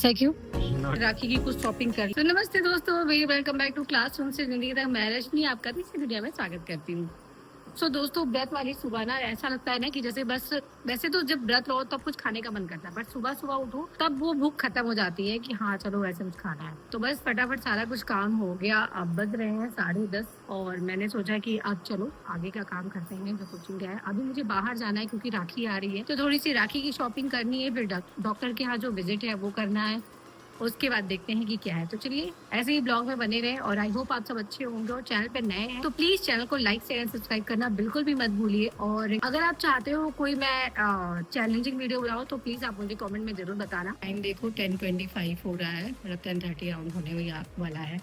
ऐसा क्यों? राखी की कुछ शॉपिंग कर। तो नमस्ते दोस्तों, वेलकम बैक टू क्लासरूम से जिंदगी तक। मैं रश्मि आपका इस वीडियो में स्वागत करती हूँ। दोस्तों, व्रत वाली सुबह ना ऐसा लगता है ना कि जैसे बस, वैसे तो जब व्रत रहो तब कुछ खाने का मन करता है, बट सुबह सुबह उठो तब वो भूख खत्म हो जाती है कि हाँ चलो वैसे कुछ खाना है। तो बस फटाफट सारा कुछ काम हो गया। अब बज रहे हैं 10:30 और मैंने सोचा कि अब चलो आगे का काम करते हैं जो कुकिंग है। अभी मुझे बाहर जाना है क्योंकि राखी आ रही है, तो थोड़ी सी राखी की शॉपिंग करनी है, फिर डॉक्टर के यहाँ जो विजिट है वो करना है। उसके बाद देखते हैं कि क्या है। तो चलिए ऐसे ही ब्लॉग में बने रहे और आई होप आप सब अच्छे होंगे। और चैनल पे नए हैं तो प्लीज चैनल को लाइक शेयर एंड सब्सक्राइब करना बिल्कुल भी मत भूलिए। और अगर आप चाहते हो कोई मैं चैलेंजिंग वीडियो बनाऊं तो प्लीज आप मुझे कमेंट में जरूर बताना। टाइम देखो 10:25 हो रहा है, मतलब 10:30 राउंड होने वाला है।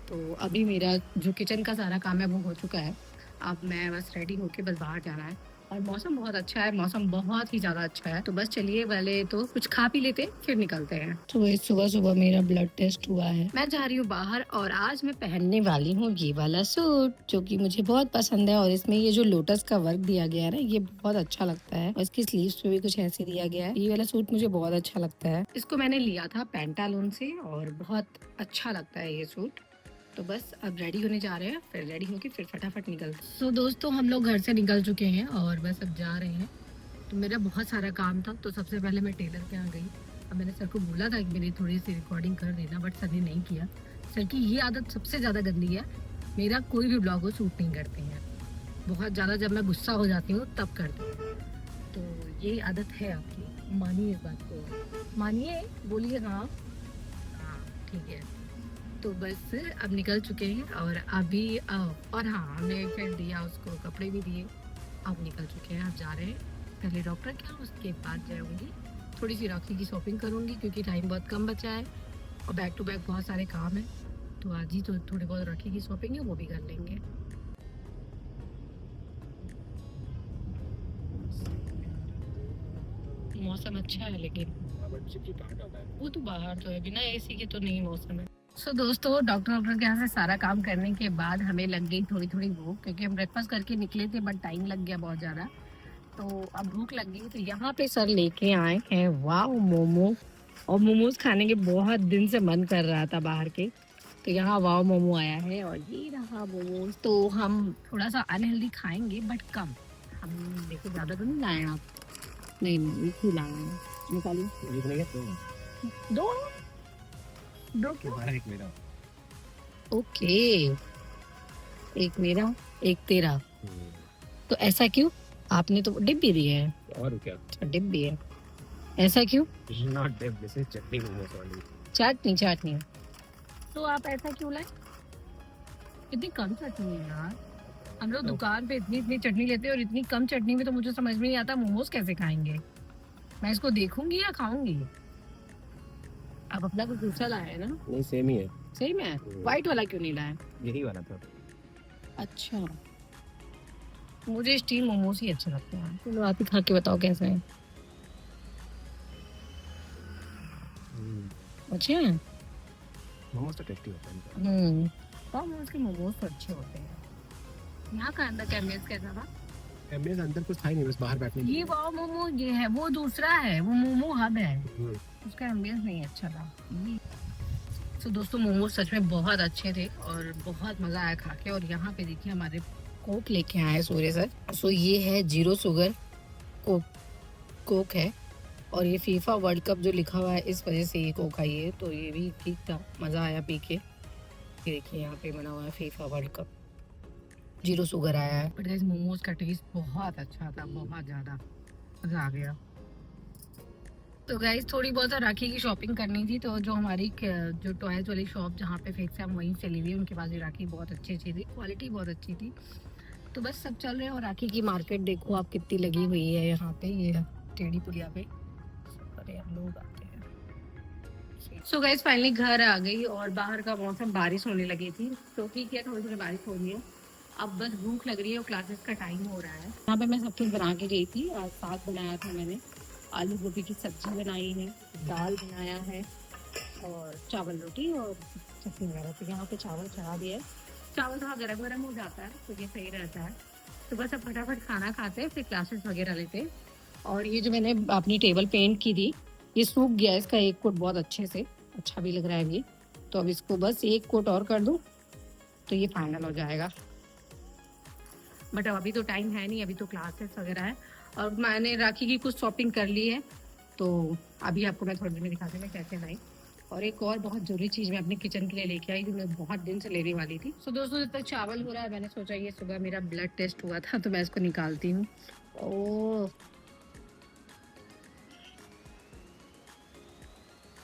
तो अभी मेरा जो किचन का सारा काम है वो हो चुका है। अब मैं बस रेडी होके बस बाहर जाना है। और मौसम बहुत अच्छा है, मौसम बहुत ही ज्यादा अच्छा है। तो बस चलिए पहले तो कुछ खा पी लेते फिर निकलते हैं। तो सुबह सुबह मेरा ब्लड टेस्ट हुआ है। मैं जा रही हूँ बाहर और आज मैं पहनने वाली हूँ ये वाला सूट जो कि मुझे बहुत पसंद है। और इसमें ये जो लोटस का वर्क दिया गया है ना, ये बहुत अच्छा लगता है। और इसकी स्लीव्स पे भी कुछ ऐसे दिया गया है। ये वाला सूट मुझे बहुत अच्छा लगता है। इसको मैंने लिया था पेंटालून से और बहुत अच्छा लगता है ये सूट। तो बस अब रेडी होने जा रहे हैं, फिर रेडी होके फिर फटाफट निकलते। सो दोस्तों, हम लोग घर से निकल चुके हैं और बस अब जा रहे हैं। तो मेरा बहुत सारा काम था, तो सबसे पहले मैं टेलर के यहाँ गई। अब मैंने सर को बोला था कि मेरी थोड़ी सी रिकॉर्डिंग कर देना, बट सर ने नहीं किया। सर की ये आदत सबसे ज़्यादा गंदी है, मेरा कोई भी ब्लॉग वो शूट नहीं करते हैं। बहुत ज़्यादा जब मैं गुस्सा हो जाती हूँ तब करते हैं। तो ये आदत है आपकी, मानिए इस बात को, मानिए, बोलिए हाँ। हाँ ठीक है। तो बस अब निकल चुके हैं और अभी और हाँ, हमने फिर दिया उसको, कपड़े भी दिए। अब निकल चुके हैं, अब जा रहे हैं पहले डॉक्टर के यहाँ, उसके बाद जाऊँगी थोड़ी सी राखी की शॉपिंग करूँगी क्योंकि टाइम बहुत कम बचा है और बैक टू बैक बहुत सारे काम है। तो आज ही तो थोड़ी बहुत राखी की शॉपिंग है वो भी कर लेंगे। मौसम अच्छा है लेकिन वो तो बाहर तो है, बिना एसी के तो नहीं मौसम है। दोस्तों, डॉक्टर के यहाँ से सारा काम करने के बाद हमें लग गई थोड़ी थोड़ी भूख, क्योंकि हम ब्रेकफास्ट करके निकले थे बट टाइम लग गया बहुत ज्यादा। तो अब भूख लग गई, तो यहाँ पे सर लेके आए हैं वाओ मोमो। और मोमोज खाने के बहुत दिन से मन कर रहा था बाहर के, तो यहाँ वाओ मोमो आया है और ये रहा मोमोज। तो हम थोड़ा सा अनहेल्दी खाएंगे बट कम। हम देखो ज्यादा तो नहीं लाए आप? नहीं नहीं, एक ही लाए हैं। निकालिए दो, दो क्यों? एक मेरा। ओके, एक मेरा एक तेरा। तो ऐसा क्यों? आपने तो डिप भी दिए है। और क्या? अच्छा, डिप भी है। ऐसा क्यों? नॉट डिप, दिस इज चटनी मोमोस वाली। चटनी चटनी। तो आप ऐसा क्यों लाए? इतनी कम चटनी है यार। हम लोग दुकान पे इतनी इतनी चटनी लेते हैं और इतनी कम चटनी में तो मुझे समझ में नहीं आता मोमोज कैसे खाएंगे। मैं इसको देखूंगी या खाऊंगी? आप अपना कुछ दूसरा लाए है ना? नहीं, सेम ही है। सेम है? व्हाइट वाला क्यों नहीं लाया? यही वाला था। अच्छा, मुझे स्टीम मोमोज ही अच्छे लगते हैं। चलो आप ही खा के बताओ कैसे हैं। अच्छे हैं? मोमोज तो टेस्टी होते हैं। मोमोज के मोमोज तो अच्छे होते हैं। यहाँ का अंदर का एम्बियंस कैसा था? एम्बियंस अंदर कुछ था ही नहीं, बस बाहर बैठने। ये वाओ मोमो ये है, वो दूसरा है, वो मोमो हब है। उसका एम्बियंस नहीं अच्छा था। तो दोस्तों, मोमोज सच में बहुत अच्छे थे और बहुत मजा आया खा के। और यहाँ पे देखिए हमारे कोक लेके आए सूर्य सर। ये है 0 शुगर कोक है। और ये फीफा वर्ल्ड कप जो लिखा हुआ है इस वजह से ये कोक आई है, तो ये भी ठीक था, मजा आया पी के। देखिए यहाँ पे बना हुआ है फीफा वर्ल्ड कप, 0 शुगर आया है। बट गाइस, मोमोज का टेस्ट बहुत अच्छा था, बहुत ज्यादा मजा आ गया। तो गाइस, थोड़ी बहुत राखी की शॉपिंग करनी थी, तो जो हमारी जो टॉयज वाली शॉप जहाँ पे फिक्स है हम वहीं से ली हुई। उनके पास भी राखी बहुत अच्छी थी, क्वालिटी बहुत अच्छी थी। तो बस सब चल रहे हैं। और राखी की मार्केट देखो आप कितनी लगी हुई है यहाँ पे, ये टेढ़ी पुलिया पे हम लोग आते हैं। सो गाइस, फाइनली घर आ गई और बाहर का मौसम, बारिश होने लगी थी तो ठीक है, थोड़ी थोड़ी बारिश हो रही है। अब बस भूख लग रही है और क्लासेस का टाइम हो रहा है। यहाँ पे मैं सब कुछ बना के गई थी। आज साग बनाया था मैंने, आलू गोभी की सब्जी बनाई है, दाल बनाया है और चावल रोटी और चटनी वगैरह। तो यहाँ पे चावल चढ़ा दिया है। चावल थोड़ा गर्म गर्म हो जाता है तो ये सही रहता है। तो बस अब फटाफट खाना खाते हैं, फिर क्लासेस वगैरह लेते हैं। और ये जो मैंने अपनी टेबल पेंट की थी ये सूख गया, इसका एक कोट बहुत अच्छे से, अच्छा भी लग रहा है ये। तो अब इसको बस एक कोट और कर दूं तो ये फाइनल हो जाएगा। बट अभी तो टाइम है नहीं, अभी तो क्लासेस वगैरह है और मैंने राखी की कुछ शॉपिंग कर ली है। तो अभी आपको मैं थोड़ी देर में दिखाती हूँ मैं कैसे लाई। और एक और बहुत ज़रूरी चीज़ मैं अपने किचन के लिए लेके आई थी, मैं बहुत दिन से लेने वाली थी। सो दोस्तों, जब तक चावल हो रहा है मैंने सोचा ये सुबह मेरा ब्लड टेस्ट हुआ था तो मैं इसको निकालती हूँ। ओह,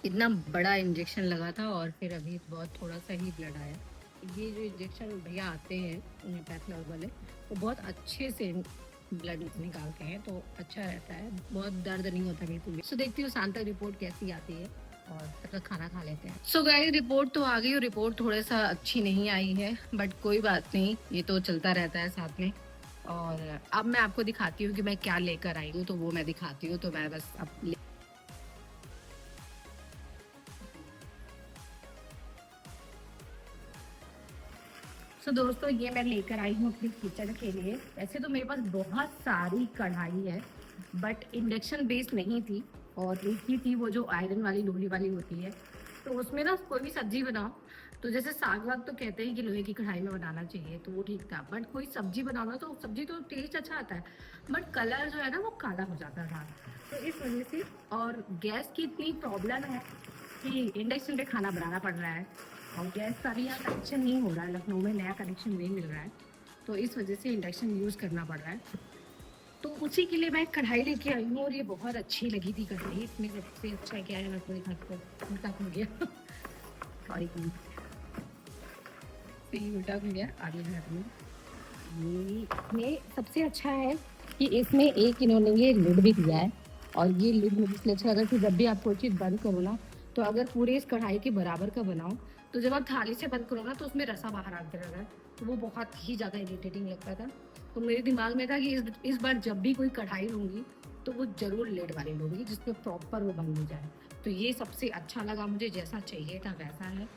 इतना बड़ा इंजेक्शन लगा था और फिर अभी बहुत थोड़ा सा ही ब्लड आया। ये जो इंजेक्शन भैया आते हैं पैथलॉग वाले, वो बहुत अच्छे से ब्लड निकालते हैं तो अच्छा रहता है, बहुत दर्द नहीं होता बिल्कुल भी। सो देखती हूँ शाम तक रिपोर्ट कैसी आती है और तब तक खाना खा लेते हैं। सो गाइस, रिपोर्ट तो आ गई और रिपोर्ट थोड़ा सा अच्छी नहीं आई है, बट कोई बात नहीं, ये तो चलता रहता है साथ में। और अब मैं आपको दिखाती हूँ कि मैं क्या लेकर आई हूँ, तो वो मैं दिखाती हूँ। तो मैं बस अब तो दोस्तों, ये मैं लेकर आई हूँ अपनी किचन के लिए। वैसे तो मेरे पास बहुत सारी कढ़ाई है, बट इंडक्शन बेस्ड नहीं थी और एक ही थी वो जो आयरन वाली लोहे वाली होती है। तो उसमें ना कोई भी सब्जी बनाओ तो जैसे साग वाग तो कहते हैं कि लोहे की कढ़ाई में बनाना चाहिए, तो वो ठीक था। बट कोई सब्जी बनाओ ना तो सब्जी तो टेस्ट अच्छा आता है, बट कलर जो है ना वो काला हो जाता था। तो इस वजह से, और गैस की इतनी प्रॉब्लम है कि इंडक्शन पे खाना बनाना पड़ रहा है और गैस का भी यहाँ कनेक्शन नहीं हो रहा है, लखनऊ में नया कनेक्शन नहीं मिल रहा है, तो इस वजह से इंडक्शन यूज़ करना पड़ रहा है। तो उसी के लिए मैं कढ़ाई लेके आई हूँ और ये बहुत अच्छी लगी थी कढ़ाई। इसमें सबसे अच्छा क्या है मैं आपको दिखाती हूँ। उल्टा खुल गया और एक मिनट, ये उल्टा खुल गया आगे हाथ में। ये सबसे अच्छा है कि इसमें एक इन्होंने ये लिड भी दिया है और ये लिड मुझे इसलिए अच्छा लगा कि जब भी आप कोई चीज़ बंद करो ना, तो अगर पूरे इस कढ़ाई के बराबर का बनाओ तो जब आप थाली से बंद करो ना तो उसमें रसा बाहर आते रहता है, तो वो बहुत ही ज़्यादा इरिटेटिंग लगता था। तो मेरे दिमाग में था कि इस बार जब भी कोई कढ़ाई लूँगी तो वो ज़रूर लेड वाली लूँगी जिसमें प्रॉपर वो बन जाए। तो ये सबसे अच्छा लगा मुझे, जैसा चाहिए था वैसा है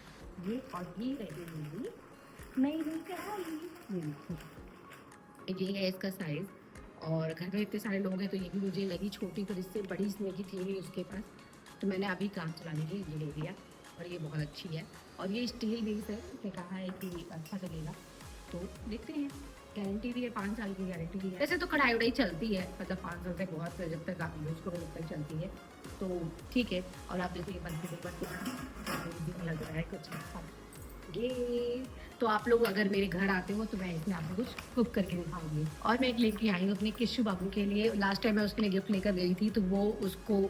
ये। और ये रही मेरी नई कढ़ाई, ये है इसका साइज। और घर में इतने सारे लोग हैं तो ये भी मुझे लगी छोटी, पर इससे बड़ी इसमें की थी नहीं उसके पास, तो मैंने अभी काम चलाने के लिए ये ले लिया। और ये बहुत अच्छी है और ये स्टील बेस है, उसने कहा है कि अच्छा चलेगा, तो देखते हैं। गारंटी भी है, 5 साल की गारंटी भी है। वैसे तो कढ़ाई उड़ाई चलती है, मतलब 5 साल से बहुत, जब तक आप यूज़ करो तब तक चलती है, तो ठीक है। और आप देखो ये बनते लग रहा है कुछ ये। तो आप लोग अगर मेरे घर आते हो तो मैं इसमें आपको कुछ कुक करके दिखाऊंगी। और मैं एक लेके आई हूँ अपने किशु बाबू के लिए। लास्ट टाइम मैं उसके लिए गिफ्ट लेकर गई थी तो वो उसको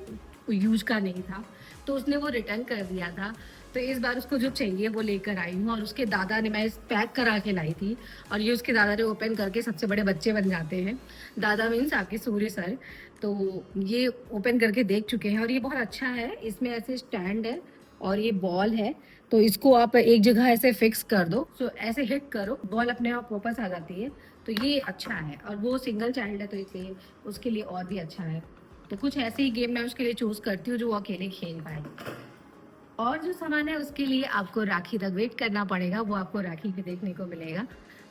यूज का नहीं था, तो उसने वो रिटर्न कर दिया था। तो इस बार उसको जो चाहिए वो लेकर आई हूँ। और उसके दादा ने, मैं इस पैक करा के लाई थी और ये उसके दादा ने ओपन करके सबसे बड़े बच्चे बन जाते हैं। दादा मीन्स आपके सूर्य सर। तो ये ओपन करके देख चुके हैं और ये बहुत अच्छा है। इसमें ऐसे स्टैंड है और ये बॉल है, तो इसको आप एक जगह ऐसे फिक्स कर दो, तो ऐसे हिट करो, बॉल अपने आप वापस आ जाती है। तो ये अच्छा है और वो सिंगल चाइल्ड है तो इसलिए उसके लिए और भी अच्छा है। तो कुछ ऐसे ही गेम मैं उसके लिए चूज करती हूँ जो वो अकेले खेल पाए। और जो सामान है उसके लिए आपको राखी तक वेट करना पड़ेगा, वो आपको राखी पे देखने को मिलेगा।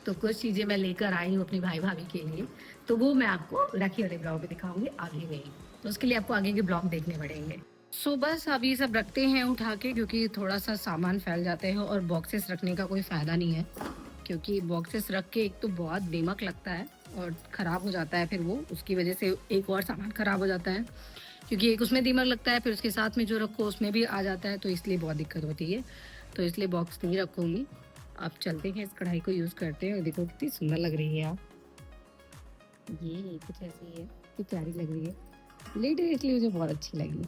तो कुछ चीज़ें मैं लेकर आई हूँ अपनी भाई भाभी के लिए, तो वो मैं आपको राखी वाले ब्लॉग में दिखाऊंगी आगे में ही। तो उसके लिए आपको आगे के ब्लॉग देखने पड़ेंगे। सो बस अभी सब रखते हैं उठा के, क्योंकि थोड़ा सा सामान फैल जाते हैं और बॉक्सेस रखने का कोई फ़ायदा नहीं है, क्योंकि बॉक्सेस रख के एक तो बहुत दीमक लगता है और ख़राब हो जाता है, फिर वो उसकी वजह से एक और सामान ख़राब हो जाता है, क्योंकि एक उसमें दीमक लगता है फिर उसके साथ में जो रखो उसमें भी आ जाता है, तो इसलिए बहुत दिक्कत होती है। तो इसलिए बॉक्स नहीं रखूँगी। आप चलते हैं, इस कढ़ाई को यूज़ करते हैं। देखो कितनी सुंदर लग रही है आप, ये कुछ ऐसी है, कितनी प्यारी लग रही है, लेटे इसलिए मुझे बहुत अच्छी लगी।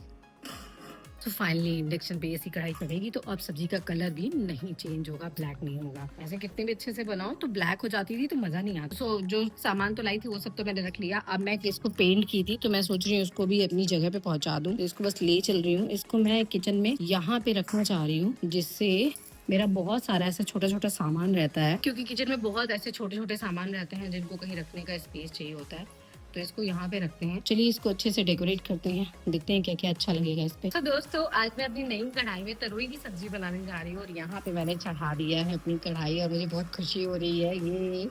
तो फाइनली इंडक्शन पे ऐसी कढ़ाई पड़ेगी तो अब सब्जी का कलर भी नहीं चेंज होगा, ब्लैक नहीं होगा। ऐसे कितने भी अच्छे से बनाओ तो ब्लैक हो जाती थी तो मजा नहीं आता। सो जो सामान तो लाई थी वो सब तो मैंने रख लिया। अब मैं इसको पेंट की थी तो मैं सोच रही हूँ उसको भी अपनी जगह पे पहुंचा दूँ, तो इसको बस ले चल रही हूँ। इसको मैं किचन में यहाँ पे रखना चाह रही हूँ, जिससे मेरा बहुत सारा ऐसा छोटा छोटा सामान रहता है, क्योंकि किचन में बहुत ऐसे छोटे छोटे सामान रहते हैं जिनको कहीं रखने का स्पेस चाहिए होता है, तो इसको यहाँ पे रखते हैं। चलिए इसको अच्छे से डेकोरेट करते हैं, देखते हैं क्या क्या अच्छा लगेगा इस पे। तो दोस्तों, आज मैं अपनी नई कढ़ाई में तरोई की सब्जी बनाने जा रही हूँ और यहाँ पे मैंने चढ़ा दिया है अपनी कढ़ाई और मुझे बहुत खुशी हो रही है। ये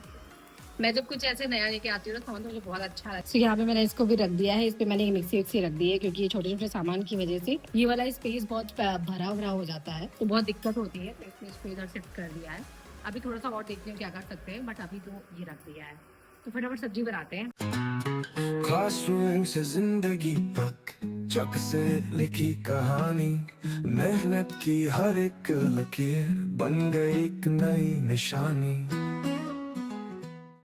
मैं जब कुछ ऐसे नया लेके आती हूँ ना सामान तो मुझे बहुत अच्छा लगता है। तो यहाँ पे मैंने इसको भी रख दिया है, इस पे मैंने एक मिक्सी विक्सी रख दी है क्योंकि ये छोटे छोटे सामान की वजह से ये वाला स्पेस बहुत भरा भरा हो जाता है तो बहुत दिक्कत होती है, तो इसलिए इसको इधर शिफ्ट कर दिया है। अभी थोड़ा सा और देखते हैं क्या कर सकते हैं, बट अभी तो ये रख दिया है। तो फटाफट सब्जी बनाते हैं। क्लासरूम से जिंदगी तक चक से लिखी कहानी, मेहनत की हर एक लकीर बन गई एक नई निशानी।